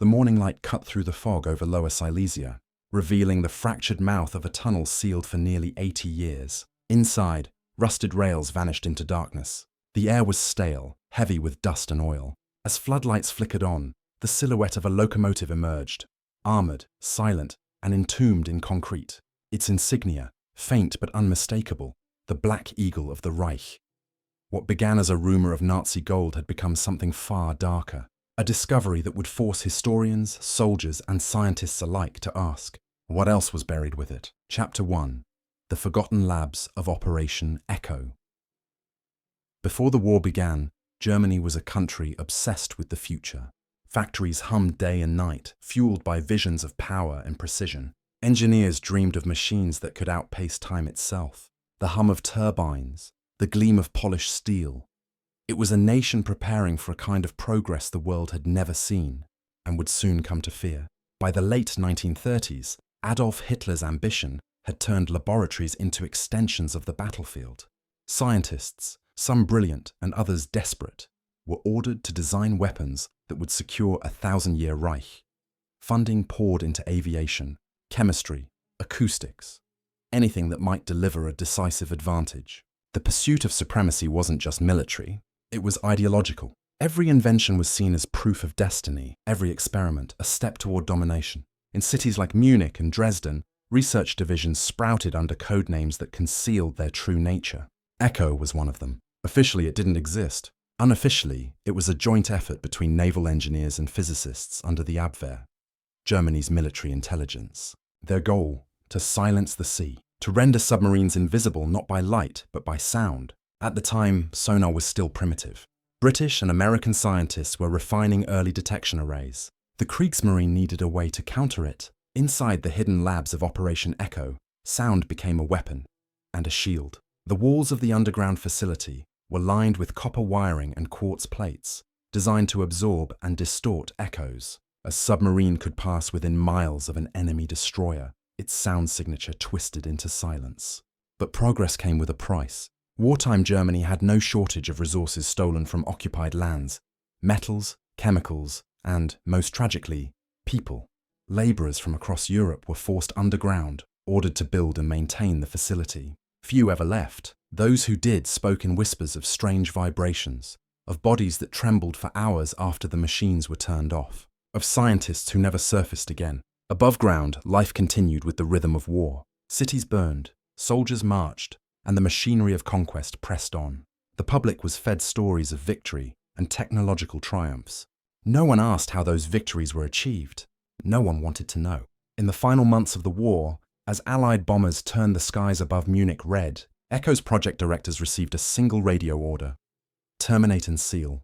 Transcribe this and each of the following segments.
The morning light cut through the fog over Lower Silesia, revealing the fractured mouth of a tunnel sealed for nearly 80 years. Inside, rusted rails vanished into darkness. The air was stale, heavy with dust and oil. As floodlights flickered on, the silhouette of a locomotive emerged, armored, silent, and entombed in concrete. Its insignia, faint but unmistakable, the Black Eagle of the Reich. What began as a rumor of Nazi gold had become something far darker, a discovery that would force historians, soldiers, and scientists alike to ask, what else was buried with it? Chapter 1. The Forgotten Labs of Operation Echo. Before the war began, Germany was a country obsessed with the future. Factories hummed day and night, fueled by visions of power and precision. Engineers dreamed of machines that could outpace time itself. The hum of turbines, the gleam of polished steel. It was a nation preparing for a kind of progress the world had never seen and would soon come to fear. By the late 1930s, Adolf Hitler's ambition had turned laboratories into extensions of the battlefield. Scientists, some brilliant and others desperate, were ordered to design weapons that would secure a 1,000-year Reich. Funding poured into aviation, chemistry, acoustics, anything that might deliver a decisive advantage. The pursuit of supremacy wasn't just military, it was ideological. Every invention was seen as proof of destiny, every experiment a step toward domination. In cities like Munich and Dresden, research divisions sprouted under code names that concealed their true nature. Echo was one of them. Officially, it didn't exist. Unofficially, it was a joint effort between naval engineers and physicists under the Abwehr, Germany's military intelligence. Their goal, to silence the sea, to render submarines invisible not by light but by sound. At the time, sonar was still primitive. British and American scientists were refining early detection arrays. The Kriegsmarine needed a way to counter it. Inside the hidden labs of Operation Echo, sound became a weapon and a shield. The walls of the underground facility were lined with copper wiring and quartz plates, designed to absorb and distort echoes. A submarine could pass within miles of an enemy destroyer, its sound signature twisted into silence. But progress came with a price. Wartime Germany had no shortage of resources stolen from occupied lands: metals, chemicals, and, most tragically, people. Laborers from across Europe were forced underground, ordered to build and maintain the facility. Few ever left. Those who did spoke in whispers of strange vibrations, of bodies that trembled for hours after the machines were turned off, of scientists who never surfaced again. Above ground, life continued with the rhythm of war. Cities burned, soldiers marched, and the machinery of conquest pressed on. The public was fed stories of victory and technological triumphs. No one asked how those victories were achieved. No one wanted to know. In the final months of the war, as Allied bombers turned the skies above Munich red, Echo's project directors received a single radio order: terminate and seal.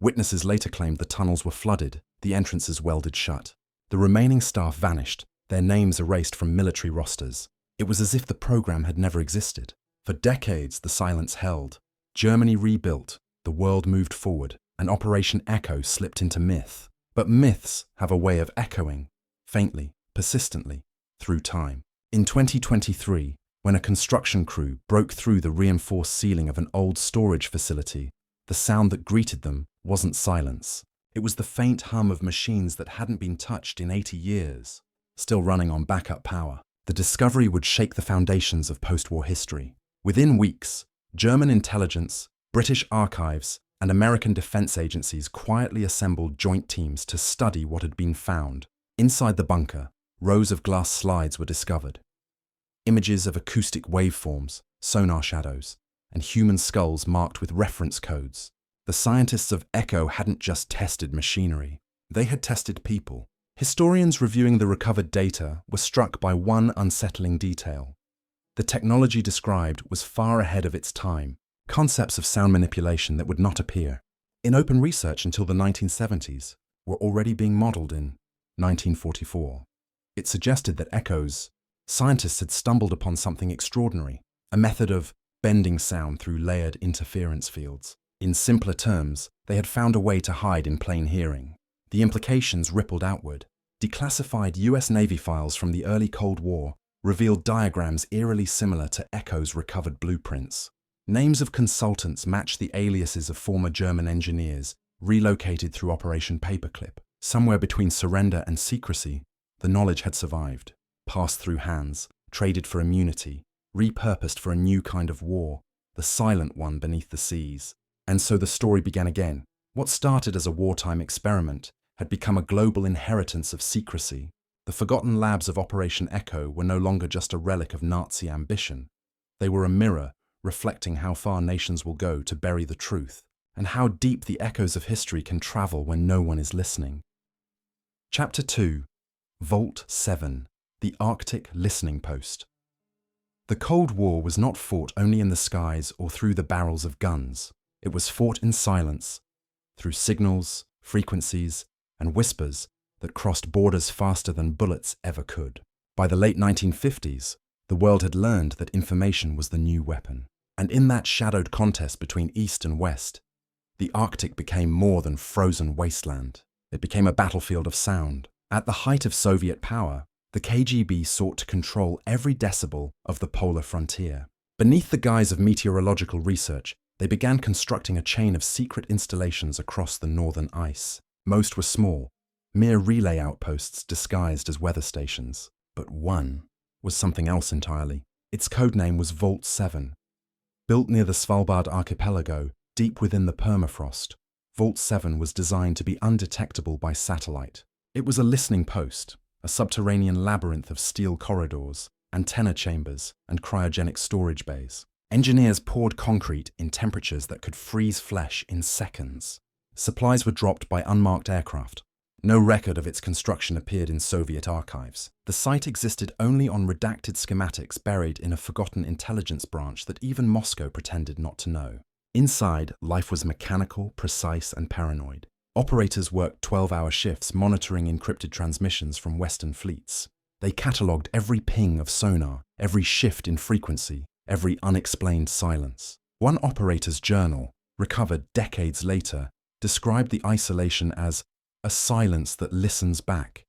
Witnesses later claimed the tunnels were flooded, the entrances welded shut. The remaining staff vanished, their names erased from military rosters. It was as if the program had never existed. For decades, the silence held. Germany rebuilt, the world moved forward, and Operation Echo slipped into myth. But myths have a way of echoing, faintly, persistently, through time. In 2023, when a construction crew broke through the reinforced ceiling of an old storage facility, the sound that greeted them wasn't silence. It was the faint hum of machines that hadn't been touched in 80 years, still running on backup power. The discovery would shake the foundations of post-war history. Within weeks, German intelligence, British archives, and American defense agencies quietly assembled joint teams to study what had been found. Inside the bunker, rows of glass slides were discovered. Images of acoustic waveforms, sonar shadows, and human skulls marked with reference codes. The scientists of Echo hadn't just tested machinery, they had tested people. Historians reviewing the recovered data were struck by one unsettling detail. The technology described was far ahead of its time, concepts of sound manipulation that would not appear in open research until the 1970s were already being modeled in 1944. It suggested that Echo's scientists had stumbled upon something extraordinary, a method of bending sound through layered interference fields. In simpler terms, they had found a way to hide in plain hearing. The implications rippled outward. Declassified US Navy files from the early Cold War revealed diagrams eerily similar to Echo's recovered blueprints. Names of consultants matched the aliases of former German engineers relocated through Operation Paperclip. Somewhere between surrender and secrecy, the knowledge had survived, passed through hands, traded for immunity, repurposed for a new kind of war, the silent one beneath the seas. And so the story began again. What started as a wartime experiment had become a global inheritance of secrecy. The forgotten labs of Operation Echo were no longer just a relic of Nazi ambition. They were a mirror reflecting how far nations will go to bury the truth, and how deep the echoes of history can travel when no one is listening. Chapter 2. Vault 7. The Arctic Listening Post. The Cold War was not fought only in the skies or through the barrels of guns. It was fought in silence, through signals, frequencies, and whispers that crossed borders faster than bullets ever could. By the late 1950s, the world had learned that information was the new weapon. And in that shadowed contest between East and West, the Arctic became more than frozen wasteland. It became a battlefield of sound. At the height of Soviet power, the KGB sought to control every decibel of the polar frontier. Beneath the guise of meteorological research, they began constructing a chain of secret installations across the northern ice. Most were small, mere relay outposts disguised as weather stations. But one was something else entirely. Its codename was Vault 7. Built near the Svalbard archipelago, deep within the permafrost, Vault 7 was designed to be undetectable by satellite. It was a listening post, a subterranean labyrinth of steel corridors, antenna chambers, and cryogenic storage bays. Engineers poured concrete in temperatures that could freeze flesh in seconds. Supplies were dropped by unmarked aircraft. No record of its construction appeared in Soviet archives. The site existed only on redacted schematics buried in a forgotten intelligence branch that even Moscow pretended not to know. Inside, life was mechanical, precise, and paranoid. Operators worked 12-hour shifts monitoring encrypted transmissions from Western fleets. They catalogued every ping of sonar, every shift in frequency, every unexplained silence. One operator's journal, recovered decades later, described the isolation as a silence that listens back.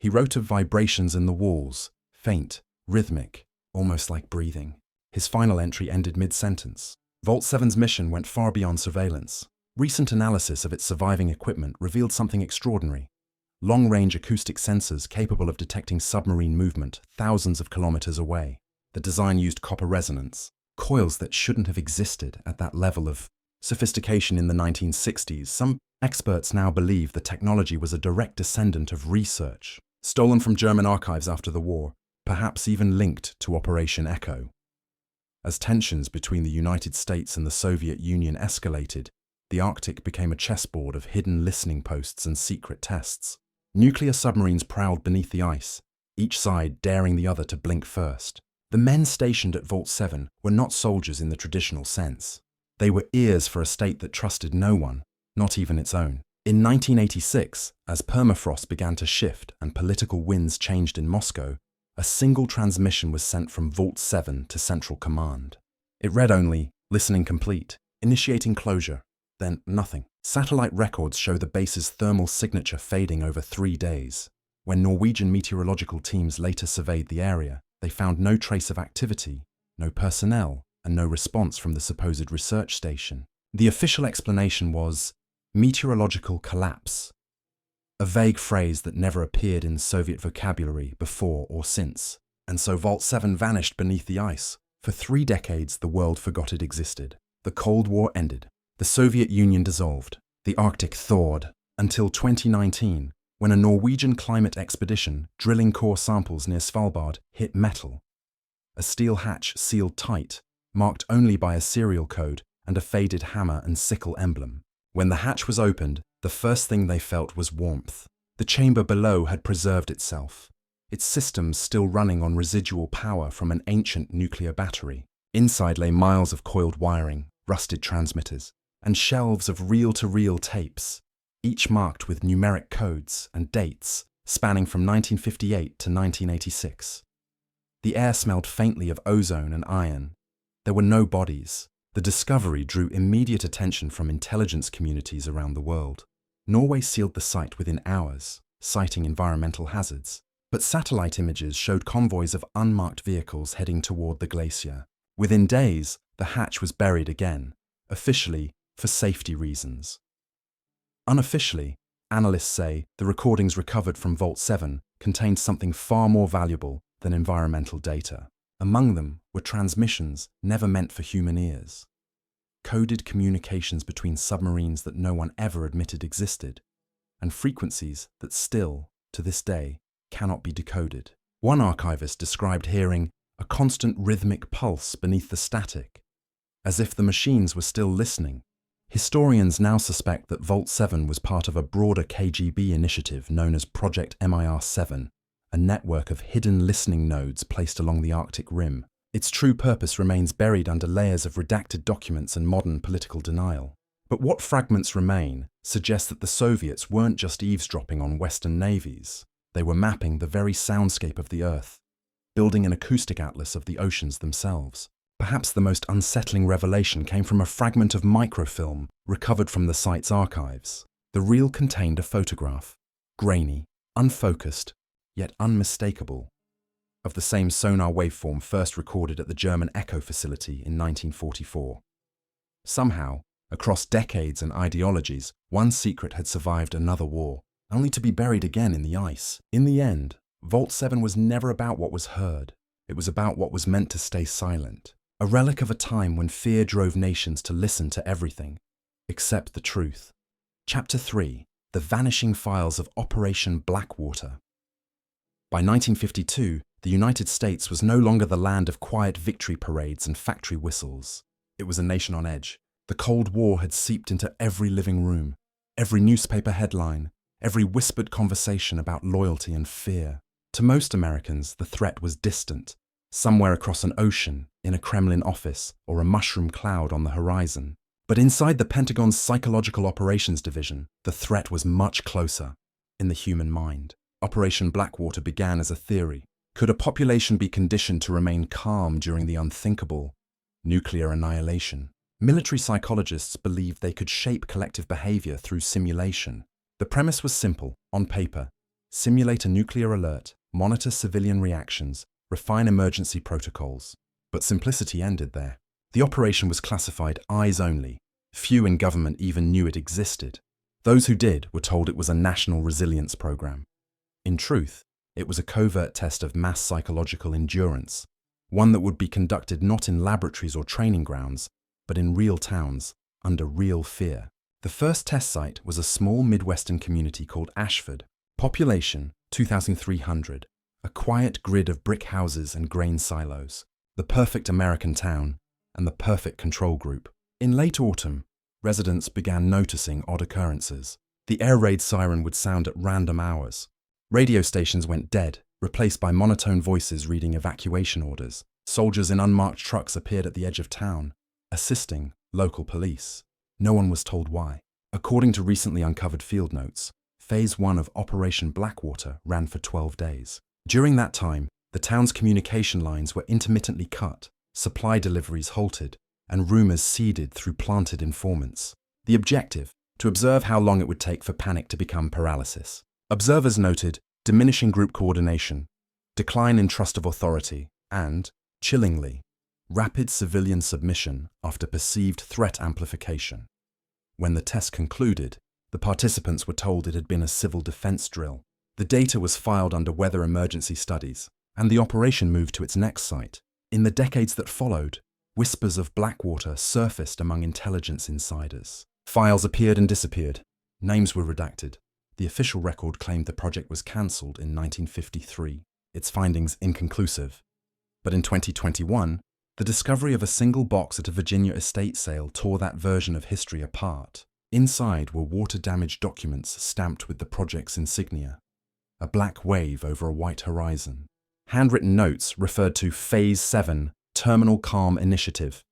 He wrote of vibrations in the walls, faint, rhythmic, almost like breathing. His final entry ended mid-sentence. Vault 7's mission went far beyond surveillance. Recent analysis of its surviving equipment revealed something extraordinary. Long-range acoustic sensors capable of detecting submarine movement thousands of kilometers away. The design used copper resonance, coils that shouldn't have existed at that level of sophistication in the 1960s. Some experts now believe the technology was a direct descendant of research, stolen from German archives after the war, perhaps even linked to Operation Echo. As tensions between the United States and the Soviet Union escalated, the Arctic became a chessboard of hidden listening posts and secret tests. Nuclear submarines prowled beneath the ice, each side daring the other to blink first. The men stationed at Vault 7 were not soldiers in the traditional sense. They were ears for a state that trusted no one, not even its own. In 1986, as permafrost began to shift and political winds changed in Moscow, a single transmission was sent from Vault 7 to Central Command. It read only, "Listening complete, initiating closure," then nothing. Satellite records show the base's thermal signature fading over 3 days. When Norwegian meteorological teams later surveyed the area, they found no trace of activity, no personnel, and no response from the supposed research station. The official explanation was meteorological collapse, a vague phrase that never appeared in Soviet vocabulary before or since. And so Vault 7 vanished beneath the ice. For 3 decades, the world forgot it existed. The Cold War ended. The Soviet Union dissolved. The Arctic thawed. Until 2019, when a Norwegian climate expedition drilling core samples near Svalbard hit metal. A steel hatch sealed tight, marked only by a serial code and a faded hammer and sickle emblem. When the hatch was opened, the first thing they felt was warmth. The chamber below had preserved itself, its systems still running on residual power from an ancient nuclear battery. Inside lay miles of coiled wiring, rusted transmitters, and shelves of reel-to-reel tapes, each marked with numeric codes and dates spanning from 1958 to 1986. The air smelled faintly of ozone and iron. There were no bodies. The discovery drew immediate attention from intelligence communities around the world. Norway sealed the site within hours, citing environmental hazards. But satellite images showed convoys of unmarked vehicles heading toward the glacier. Within days, the hatch was buried again, officially for safety reasons. Unofficially, Analysts say the recordings recovered from Vault 7 contained something far more valuable than environmental data. Among them were transmissions never meant for human ears. Coded communications between submarines that no one ever admitted existed, and frequencies that still, to this day, cannot be decoded. One archivist described hearing a constant rhythmic pulse beneath the static, as if the machines were still listening. Historians now suspect that Vault 7 was part of a broader KGB initiative known as Project MIR-7, a network of hidden listening nodes placed along the Arctic Rim. Its true purpose remains buried under layers of redacted documents and modern political denial. But what fragments remain suggest that the Soviets weren't just eavesdropping on Western navies. They were mapping the very soundscape of the Earth, building an acoustic atlas of the oceans themselves. Perhaps the most unsettling revelation came from a fragment of microfilm recovered from the site's archives. The reel contained a photograph, grainy, unfocused, yet unmistakable, of the same sonar waveform first recorded at the German Echo facility in 1944. Somehow, across decades and ideologies, one secret had survived another war, only to be buried again in the ice. In the end, Vault 7 was never about what was heard. It was about what was meant to stay silent, a relic of a time when fear drove nations to listen to everything, except the truth. Chapter 3: The Vanishing Files of Operation Blackwater. By 1952, the United States was no longer the land of quiet victory parades and factory whistles. It was a nation on edge. The Cold War had seeped into every living room, every newspaper headline, every whispered conversation about loyalty and fear. To most Americans, the threat was distant, somewhere across an ocean, in a Kremlin office, or a mushroom cloud on the horizon. But inside the Pentagon's Psychological Operations Division, the threat was much closer, in the human mind. Operation Blackwater began as a theory. Could a population be conditioned to remain calm during the unthinkable nuclear annihilation? Military psychologists believed they could shape collective behavior through simulation. The premise was simple, on paper: simulate a nuclear alert, monitor civilian reactions, refine emergency protocols. But simplicity ended there. The operation was classified eyes only. Few in government even knew it existed. Those who did were told it was a national resilience program. In truth, it was a covert test of mass psychological endurance, one that would be conducted not in laboratories or training grounds, but in real towns, under real fear. The first test site was a small Midwestern community called Ashford. Population 2,300, a quiet grid of brick houses and grain silos, the perfect American town, and the perfect control group. In late autumn, residents began noticing odd occurrences. The air raid siren would sound at random hours. Radio stations went dead, replaced by monotone voices reading evacuation orders. Soldiers in unmarked trucks appeared at the edge of town, assisting local police. No one was told why. According to recently uncovered field notes, Phase 1 of Operation Blackwater ran for 12 days. During that time, the town's communication lines were intermittently cut, supply deliveries halted, and rumors seeded through planted informants. The objective: to observe how long it would take for panic to become paralysis. Observers noted diminishing group coordination, decline in trust of authority, and, chillingly, rapid civilian submission after perceived threat amplification. When the test concluded, the participants were told it had been a civil defense drill. The data was filed under weather emergency studies, and the operation moved to its next site. In the decades that followed, whispers of Blackwater surfaced among intelligence insiders. Files appeared and disappeared. Names were redacted. The official record claimed the project was cancelled in 1953, its findings inconclusive. But in 2021, the discovery of a single box at a Virginia estate sale tore that version of history apart. Inside were water-damaged documents stamped with the project's insignia, a black wave over a white horizon. Handwritten notes referred to Phase 7 Terminal Calm Initiative,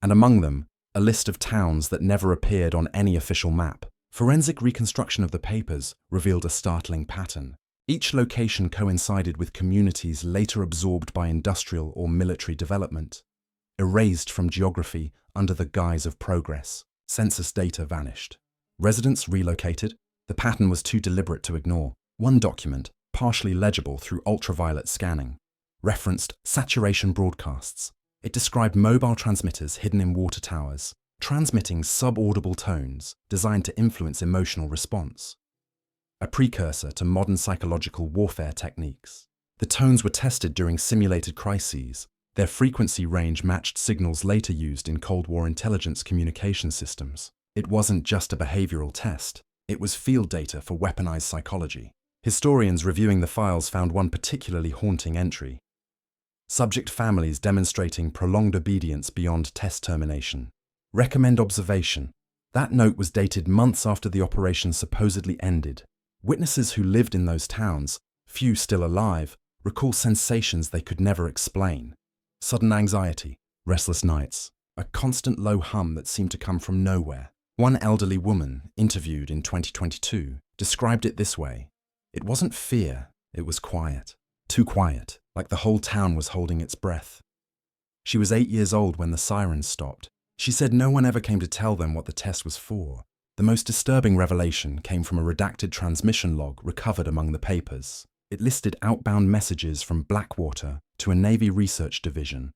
and among them, a list of towns that never appeared on any official map. Forensic reconstruction of the papers revealed a startling pattern. Each location coincided with communities later absorbed by industrial or military development. Erased from geography under the guise of progress, census data vanished. Residents relocated. The pattern was too deliberate to ignore. One document, partially legible through ultraviolet scanning, referenced saturation broadcasts. It described mobile transmitters hidden in water towers, transmitting subaudible tones designed to influence emotional response. a precursor to modern psychological warfare techniques. The tones were tested during simulated crises. Their frequency range matched signals later used in Cold War intelligence communication systems. It wasn't just a behavioral test. It was field data for weaponized psychology. Historians reviewing the files found one particularly haunting entry. Subject families demonstrating prolonged obedience beyond test termination. Recommend observation. That note was dated months after the operation supposedly ended. Witnesses who lived in those towns, few still alive, recall sensations they could never explain. Sudden anxiety, restless nights, a constant low hum that seemed to come from nowhere. One elderly woman, interviewed in 2022, described it this way. It wasn't fear, it was quiet. Too quiet, like the whole town was holding its breath. She was 8 years old when the sirens stopped. She said no one ever came to tell them what the test was for. The most disturbing revelation came from a redacted transmission log recovered among the papers. It listed outbound messages from Blackwater to a Navy research division,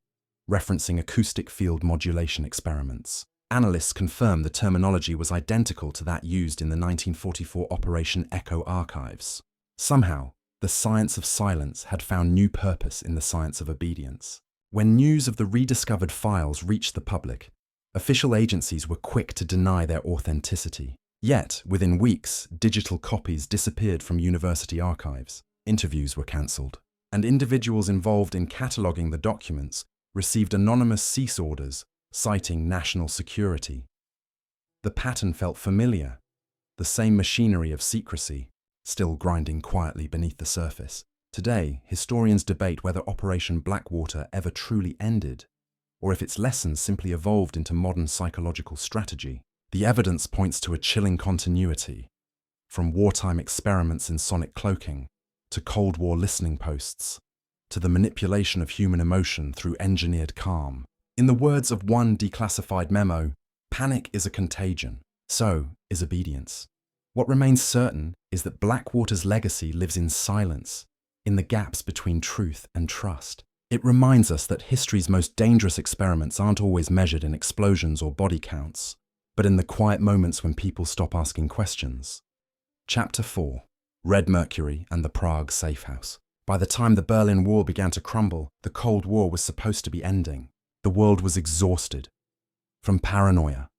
referencing acoustic field modulation experiments. Analysts confirmed the terminology was identical to that used in the 1944 Operation Echo archives. Somehow, the science of silence had found new purpose in the science of obedience. When news of the rediscovered files reached the public, official agencies were quick to deny their authenticity. Yet, within weeks, digital copies disappeared from university archives. Interviews were cancelled, and individuals involved in cataloguing the documents received anonymous cease orders citing national security. The pattern felt familiar, the same machinery of secrecy, still grinding quietly beneath the surface. Today, historians debate whether Operation Blackwater ever truly ended, or if its lessons simply evolved into modern psychological strategy. The evidence points to a chilling continuity, from wartime experiments in sonic cloaking, to Cold War listening posts, to the manipulation of human emotion through engineered calm. In the words of one declassified memo, panic is a contagion, so is obedience. What remains certain is that Blackwater's legacy lives in silence, in the gaps between truth and trust. It reminds us that history's most dangerous experiments aren't always measured in explosions or body counts, but in the quiet moments when people stop asking questions. Chapter 4. Red Mercury and the Prague Safehouse. By the time the Berlin Wall began to crumble, the Cold War was supposed to be ending. The world was exhausted. From paranoia,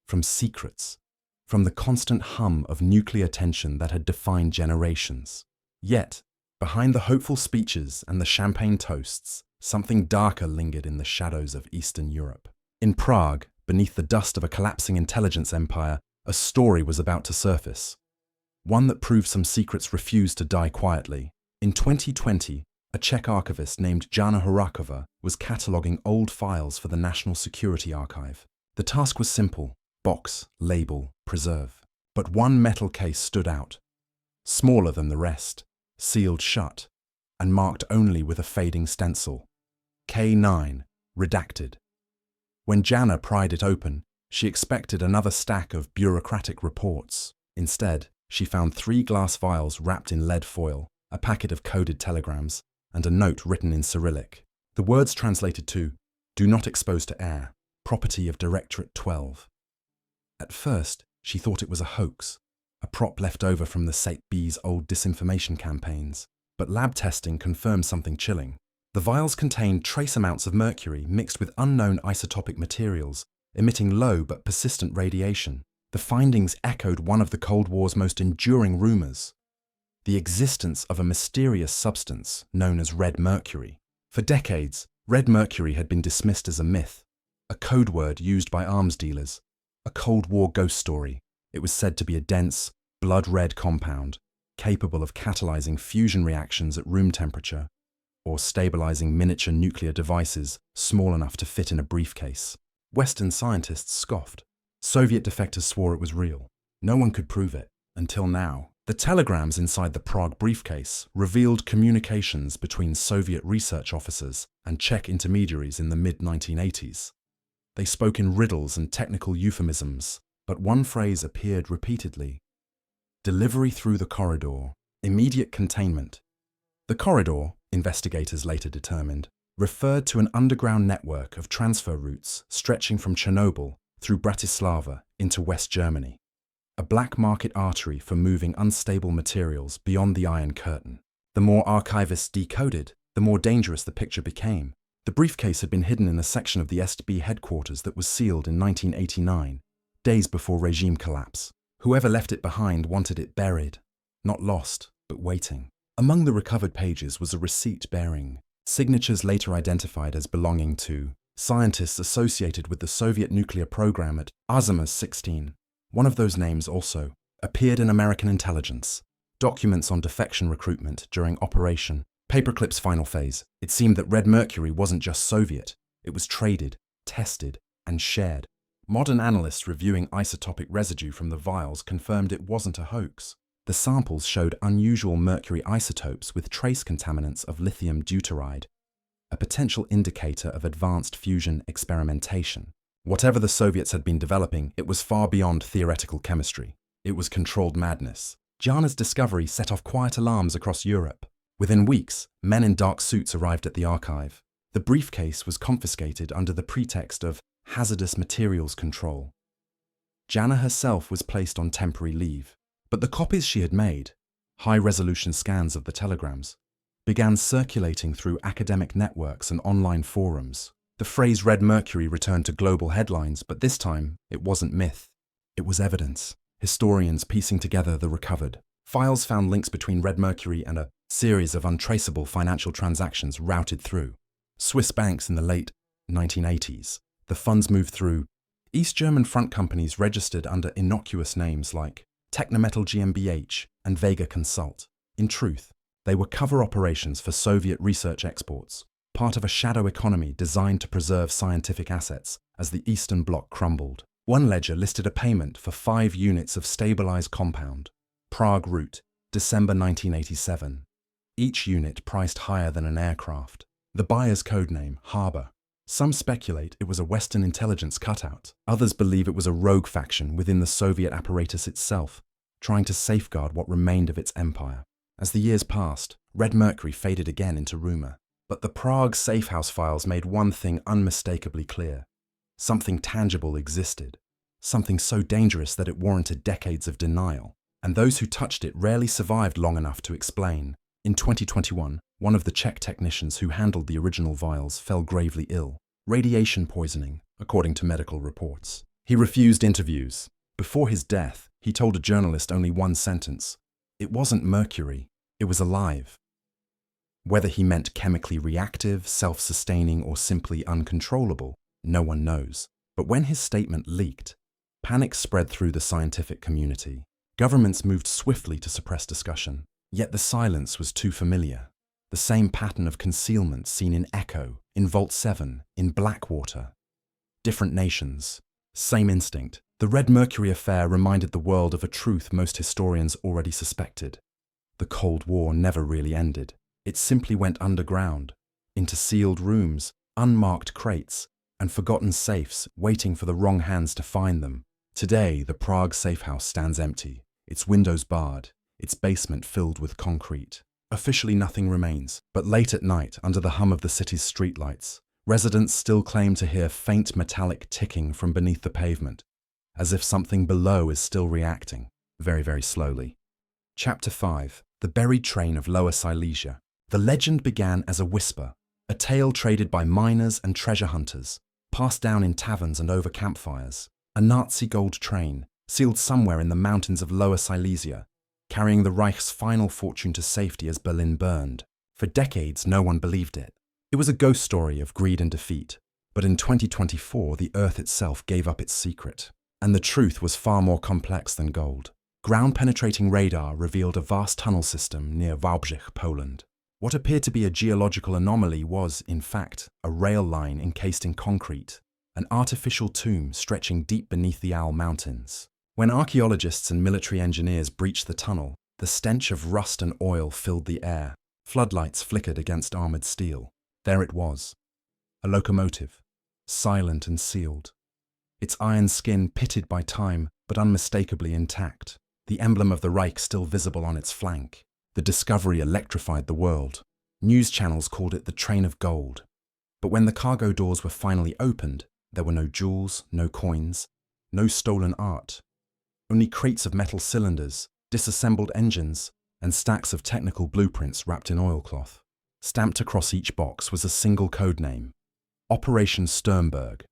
from secrets, from the constant hum of nuclear tension that had defined generations. Yet, behind the hopeful speeches and the champagne toasts, something darker lingered in the shadows of Eastern Europe. In Prague, beneath the dust of a collapsing intelligence empire, a story was about to surface. One that proved some secrets refused to die quietly. In 2020, a Czech archivist named Jana Horakova was cataloguing old files for the National Security Archive. The task was simple: box, label, preserve. But one metal case stood out, smaller than the rest, sealed shut, and marked only with a fading stencil. K9, redacted. When Jana pried it open, she expected another stack of bureaucratic reports. Instead, she found 3 glass vials wrapped in lead foil, a packet of coded telegrams, and a note written in Cyrillic. The words translated to, "Do not expose to air, property of Directorate 12. At first, she thought it was a hoax, a prop left over from the SATB's old disinformation campaigns. But lab testing confirmed something chilling. The vials contained trace amounts of mercury mixed with unknown isotopic materials, emitting low but persistent radiation. The findings echoed one of the Cold War's most enduring rumors: the existence of a mysterious substance known as red mercury. For decades, red mercury had been dismissed as a myth, a code word used by arms dealers, a Cold War ghost story. It was said to be a dense, blood-red compound, capable of catalyzing fusion reactions at room temperature, or stabilizing miniature nuclear devices small enough to fit in a briefcase. Western scientists scoffed. Soviet defectors swore it was real. No one could prove it, until now. The telegrams inside the Prague briefcase revealed communications between Soviet research officers and Czech intermediaries in the mid-1980s. They spoke in riddles and technical euphemisms, but one phrase appeared repeatedly: delivery through the corridor, immediate containment. The corridor, investigators later determined, referred to an underground network of transfer routes stretching from Chernobyl through Bratislava into West Germany. a black market artery for moving unstable materials beyond the Iron Curtain. The more archivists decoded, the more dangerous the picture became. The briefcase had been hidden in a section of the SB headquarters that was sealed in 1989, days before regime collapse. Whoever left it behind wanted it buried, not lost, but waiting. Among the recovered pages was a receipt bearing signatures later identified as belonging to scientists associated with the Soviet nuclear program at Azimuth 16. One of those names also appeared in American intelligence. Documents on defection recruitment during Operation Paperclip's final phase. It seemed that red mercury wasn't just Soviet, it was traded, tested, and shared. Modern analysts reviewing isotopic residue from the vials confirmed it wasn't a hoax. The samples showed unusual mercury isotopes with trace contaminants of lithium deuteride, a potential indicator of advanced fusion experimentation. Whatever the Soviets had been developing, it was far beyond theoretical chemistry. It was controlled madness. Jana's discovery set off quiet alarms across Europe. Within weeks, men in dark suits arrived at the archive. The briefcase was confiscated under the pretext of hazardous materials control. Jana herself was placed on temporary leave, but the copies she had made, high-resolution scans of the telegrams, began circulating through academic networks and online forums. The phrase red mercury returned to global headlines, but this time it wasn't myth. It was evidence. Historians piecing together the recovered. Files found links between red mercury and a series of untraceable financial transactions routed through Swiss banks in the late 1980s. The funds moved through East German front companies registered under innocuous names like Technometal GmbH and Vega Consult. In truth, they were cover operations for Soviet research exports, part of a shadow economy designed to preserve scientific assets as the Eastern Bloc crumbled. One ledger listed a payment for 5 units of stabilized compound, Prague route, December 1987. Each unit priced higher than an aircraft. The buyer's codename, Harbour. Some speculate it was a Western intelligence cutout. Others believe it was a rogue faction within the Soviet apparatus itself, trying to safeguard what remained of its empire. As the years passed, red mercury faded again into rumor. But the Prague Safehouse files made one thing unmistakably clear. Something tangible existed. Something so dangerous that it warranted decades of denial. And those who touched it rarely survived long enough to explain. In 2021, one of the Czech technicians who handled the original vials fell gravely ill. Radiation poisoning, according to medical reports. He refused interviews. Before his death, he told a journalist only one sentence. It wasn't mercury, it was alive. Whether he meant chemically reactive, self-sustaining, or simply uncontrollable, no one knows. But when his statement leaked, panic spread through the scientific community. Governments moved swiftly to suppress discussion. Yet the silence was too familiar. The same pattern of concealment seen in Echo, in Vault 7, in Blackwater. Different nations. Same instinct. The Red Mercury affair reminded the world of a truth most historians already suspected. The Cold War never really ended. It simply went underground, into sealed rooms, unmarked crates, and forgotten safes waiting for the wrong hands to find them. Today, the Prague Safehouse stands empty, its windows barred, its basement filled with concrete. Officially nothing remains, but late at night, under the hum of the city's streetlights, residents still claim to hear faint metallic ticking from beneath the pavement, as if something below is still reacting, very, very slowly. Chapter 5. The Buried Train of Lower Silesia. The legend began as a whisper, a tale traded by miners and treasure hunters, passed down in taverns and over campfires. A Nazi gold train, sealed somewhere in the mountains of Lower Silesia, carrying the Reich's final fortune to safety as Berlin burned. For decades, no one believed it. It was a ghost story of greed and defeat. But in 2024, the Earth itself gave up its secret. And the truth was far more complex than gold. Ground-penetrating radar revealed a vast tunnel system near Wałbrzych, Poland. What appeared to be a geological anomaly was, in fact, a rail line encased in concrete, an artificial tomb stretching deep beneath the Owl Mountains. When archaeologists and military engineers breached the tunnel, the stench of rust and oil filled the air. Floodlights flickered against armored steel. There it was, a locomotive, silent and sealed. Its iron skin pitted by time, but unmistakably intact. The emblem of the Reich still visible on its flank. The discovery electrified the world. News channels called it the Train of Gold. But when the cargo doors were finally opened, there were no jewels, no coins, no stolen art. Only crates of metal cylinders, disassembled engines, and stacks of technical blueprints wrapped in oilcloth. Stamped across each box was a single code name: Operation Sternberg.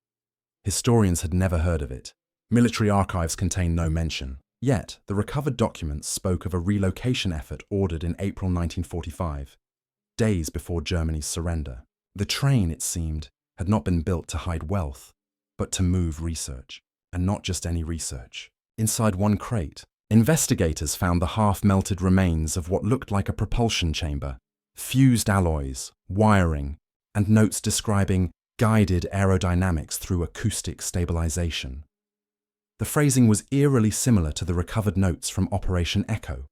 Historians had never heard of it. Military archives contained no mention. Yet, the recovered documents spoke of a relocation effort ordered in April 1945, days before Germany's surrender. The train, it seemed, had not been built to hide wealth, but to move research. And not just any research. Inside one crate, investigators found the half-melted remains of what looked like a propulsion chamber, fused alloys, wiring, and notes describing guided aerodynamics through acoustic stabilization. The phrasing was eerily similar to the recovered notes from Operation Echo.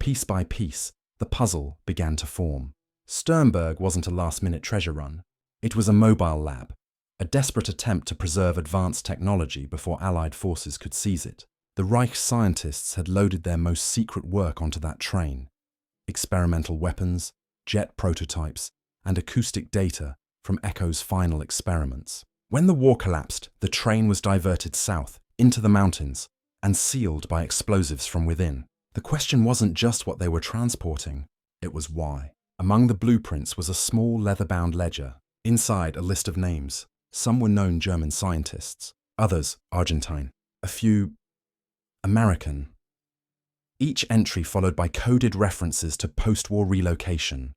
Piece by piece, the puzzle began to form. Sternberg wasn't a last-minute treasure run. It was a mobile lab, a desperate attempt to preserve advanced technology before Allied forces could seize it. The Reich scientists had loaded their most secret work onto that train: experimental weapons, jet prototypes, and acoustic data from Echo's final experiments. When the war collapsed, the train was diverted south, into the mountains, and sealed by explosives from within. The question wasn't just what they were transporting, it was why. Among the blueprints was a small leather-bound ledger. Inside, a list of names. Some were known German scientists, others Argentine, a few American. Each entry followed by coded references to post-war relocation.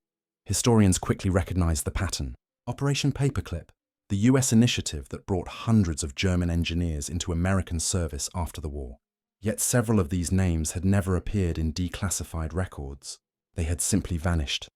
Historians quickly recognized the pattern. Operation Paperclip, the US initiative that brought hundreds of German engineers into American service after the war. Yet several of these names had never appeared in declassified records. They had simply vanished,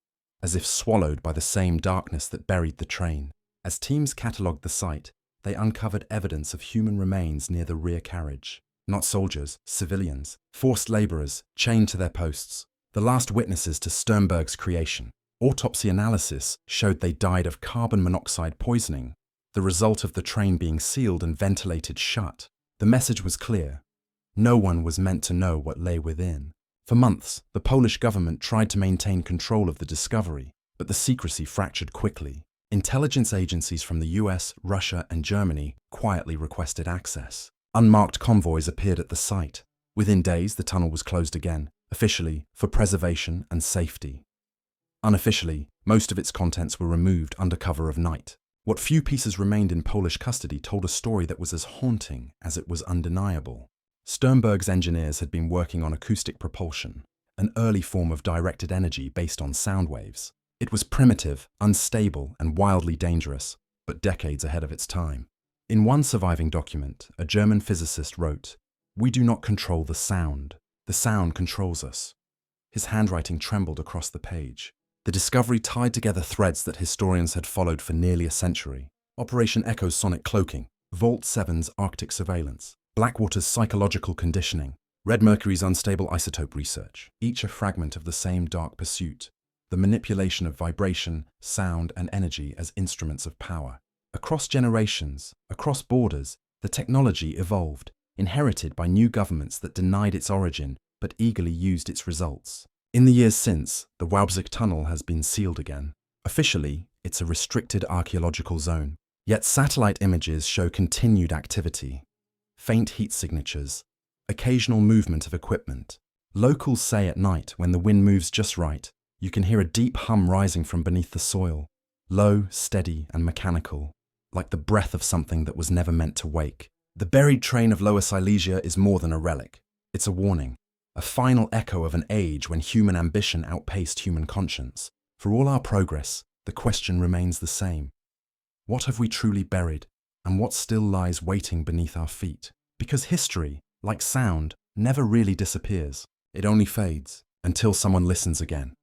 as if swallowed by the same darkness that buried the train. As teams catalogued the site, they uncovered evidence of human remains near the rear carriage. Not soldiers, civilians, forced laborers, chained to their posts. The last witnesses to Sternberg's creation. Autopsy analysis showed they died of carbon monoxide poisoning, the result of the train being sealed and ventilated shut. The message was clear. No one was meant to know what lay within. For months, the Polish government tried to maintain control of the discovery, but the secrecy fractured quickly. Intelligence agencies from the US, Russia, and Germany quietly requested access. Unmarked convoys appeared at the site. Within days, the tunnel was closed again, officially for preservation and safety. Unofficially, most of its contents were removed under cover of night. What few pieces remained in Polish custody told a story that was as haunting as it was undeniable. Sternberg's engineers had been working on acoustic propulsion, an early form of directed energy based on sound waves. It was primitive, unstable, and wildly dangerous, but decades ahead of its time. In one surviving document, a German physicist wrote, "We do not control the sound controls us." His handwriting trembled across the page. The discovery tied together threads that historians had followed for nearly a century. Operation Echo's sonic cloaking, Vault 7's Arctic surveillance, Blackwater's psychological conditioning, Red Mercury's unstable isotope research, each a fragment of the same dark pursuit: the manipulation of vibration, sound, and energy as instruments of power. Across generations, across borders, the technology evolved, inherited by new governments that denied its origin but eagerly used its results. In the years since, the WWII tunnel has been sealed again. Officially, it's a restricted archaeological zone. Yet satellite images show continued activity. Faint heat signatures, occasional movement of equipment. Locals say at night, when the wind moves just right, you can hear a deep hum rising from beneath the soil, low, steady, and mechanical, like the breath of something that was never meant to wake. The buried train of Lower Silesia is more than a relic. It's a warning, a final echo of an age when human ambition outpaced human conscience. For all our progress, the question remains the same. What have we truly buried, and what still lies waiting beneath our feet? Because history, like sound, never really disappears. It only fades, until someone listens again.